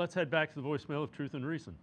Let's head back to the voicemail of Truth and Reason.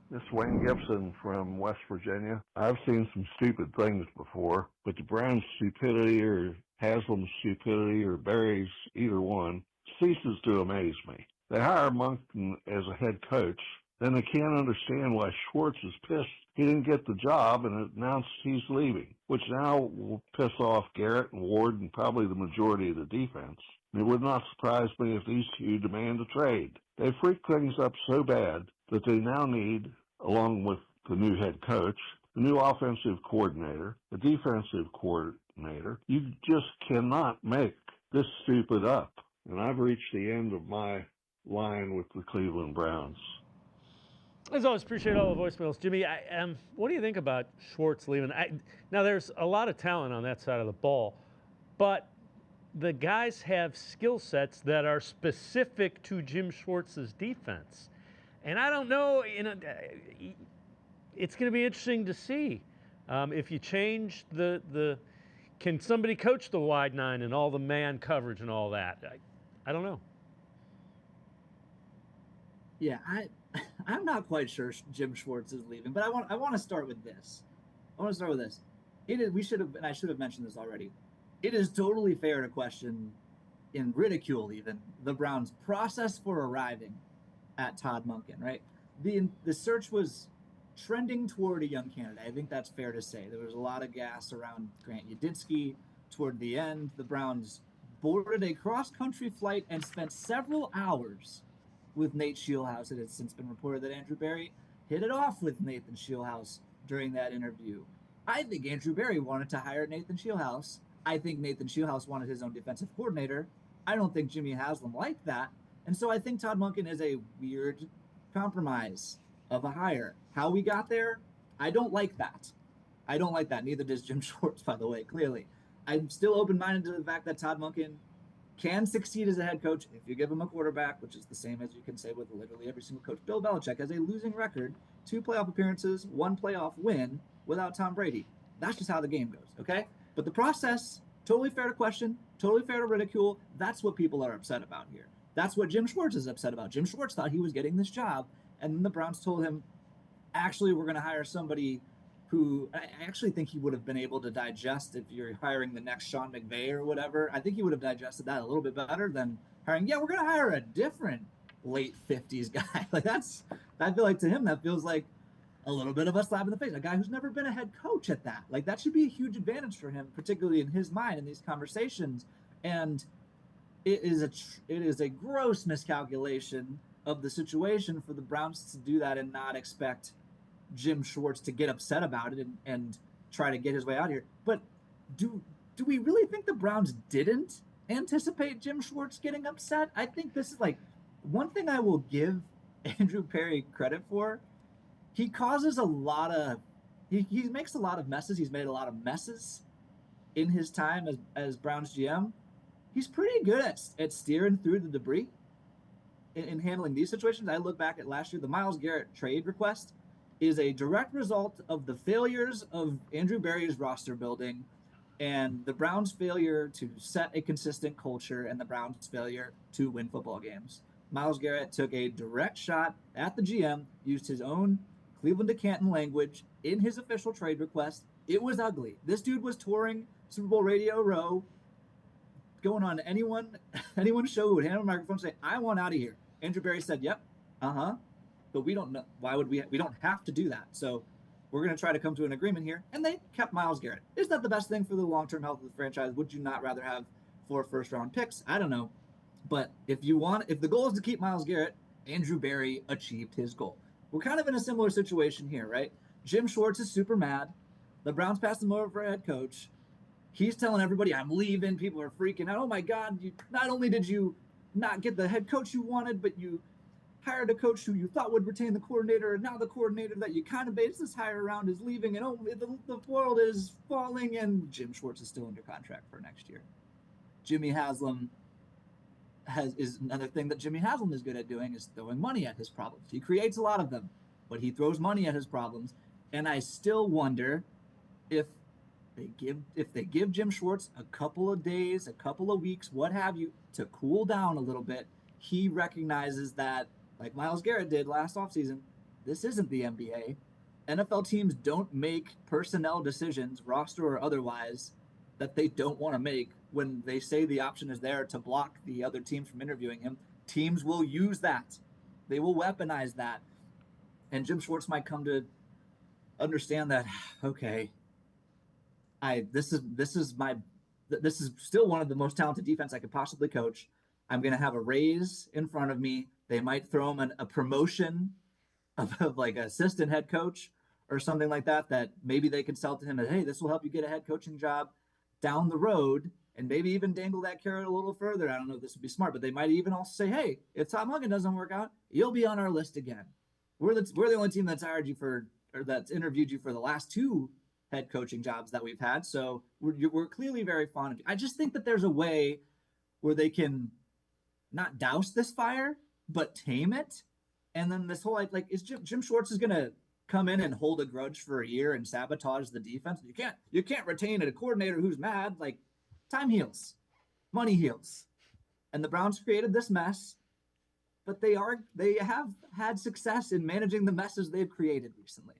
This is Wayne Gibson from West Virginia. I've seen some stupid things before, but the Browns' stupidity or Haslam's stupidity or Barry's, either one, ceases to amaze me. They hire Monken as a head coach, then they can't understand why Schwartz is pissed he didn't get the job and announced he's leaving, which now will piss off Garrett and Ward and probably the majority of the defense. It would not surprise me if these two demand a trade. They freak things up so bad that they now need, along with the new head coach, the new offensive coordinator, the defensive coordinator. You just cannot make this stupid up. And I've reached the end of my line with the Cleveland Browns. As always, appreciate all the voicemails. Jimmy, what do you think about Schwartz leaving? Now, there's a lot of talent on that side of the ball, but the guys have skill sets that are specific to Jim Schwartz's defense. And I don't know, it's going to be interesting to see if you change can somebody coach the wide nine and all the man coverage and all that? I don't know. Yeah, I'm not quite sure Jim Schwartz is leaving, but I want to start with this. We should have, and I should have mentioned this already. It is totally fair to question, in ridicule even, the Browns' process for arriving at Todd Monken, right? The search was trending toward a young candidate. I think that's fair to say. There was a lot of gas around Grant Udinski. Toward the end, the Browns boarded a cross-country flight and spent several hours with Nate Scheelhaase. It has since been reported that Andrew Berry hit it off with Nathan Scheelhaase during that interview. I think Andrew Berry wanted to hire Nathan Scheelhaase. I think Nathan Scheelhaase wanted his own defensive coordinator. I don't think Jimmy Haslam liked that. And so I think Todd Monken is a weird compromise of a hire. How we got there, I don't like that. Neither does Jim Schwartz, by the way, clearly. I'm still open-minded to the fact that Todd Monken can succeed as a head coach if you give him a quarterback, which is the same as you can say with literally every single coach. Bill Belichick has a losing record, 2 playoff appearances, 1 playoff win without Tom Brady. That's just how the game goes, okay? But the process, totally fair to question, totally fair to ridicule. That's what people are upset about here. That's what Jim Schwartz is upset about. Jim Schwartz thought he was getting this job, and then the Browns told him, actually, we're going to hire somebody who I actually think he would have been able to digest if you're hiring the next Sean McVay or whatever. I think he would have digested that a little bit better than hiring, we're going to hire a different late 50s guy. I feel like to him, that feels like a little bit of a slap in the face. A guy who's never been a head coach at that. That should be a huge advantage for him, particularly in his mind in these conversations. And it is a gross miscalculation of the situation for the Browns to do that and not expect Jim Schwartz to get upset about it and try to get his way out here. But do we really think the Browns didn't anticipate Jim Schwartz getting upset? I think this is one thing I will give Andrew Berry credit for. He causes a lot of he makes a lot of messes. He's made a lot of messes in his time as Browns GM. He's pretty good at steering through the debris in handling these situations. I look back at last year, the Myles Garrett trade request is a direct result of the failures of Andrew Berry's roster building and the Browns' failure to set a consistent culture and the Browns' failure to win football games. Myles Garrett took a direct shot at the GM, used his own Cleveland to Canton language in his official trade request. It was ugly. This dude was touring Super Bowl Radio Row, going on anyone's show who would hand him a microphone and say, I want out of here. Andrew Berry said, yep, but we don't know. Why would we don't have to do that. So we're going to try to come to an agreement here. And they kept Myles Garrett. Is that the best thing for the long-term health of the franchise? Would you not rather have 4 first-round picks? I don't know. But if the goal is to keep Myles Garrett, Andrew Berry achieved his goal. We're kind of in a similar situation here, right? Jim Schwartz is super mad. The Browns passed him over for a head coach. He's telling everybody, I'm leaving. People are freaking out. Oh, my God. Not only did you not get the head coach you wanted, but you hired a coach who you thought would retain the coordinator, and now the coordinator that you kind of based this hire around is leaving, and the world is falling, and Jim Schwartz is still under contract for next year. Jimmy Haslam is another thing that Jimmy Haslam is good at doing is throwing money at his problems. He creates a lot of them, but he throws money at his problems, and I still wonder if they give Jim Schwartz a couple of days, a couple of weeks, what have you, to cool down a little bit. He recognizes that like Myles Garrett did last offseason, this isn't the NBA. NFL teams don't make personnel decisions, roster or otherwise, that they don't want to make when they say the option is there to block the other teams from interviewing him. Teams will use that. They will weaponize that. And Jim Schwartz might come to understand that, okay, this is still one of the most talented defense I could possibly coach. I'm going to have a raise in front of me. They might throw him a promotion of like assistant head coach or something like that, that maybe they can sell to him that, hey, this will help you get a head coaching job down the road, and maybe even dangle that carrot a little further. I don't know if this would be smart, but they might even also say, hey, if Tom Huggin doesn't work out, you'll be on our list again. We're the only team that's hired you for, or that's interviewed you for the last 2 head coaching jobs that we've had. So we're clearly very fond of you. I just think that there's a way where they can not douse this fire, but tame it. And then this whole like is Jim Schwartz is going to come in and hold a grudge for a year and sabotage the defense. You can't retain a coordinator who's mad. Like, time heals, money heals, and the Browns created this mess, but they have had success in managing the messes they've created recently.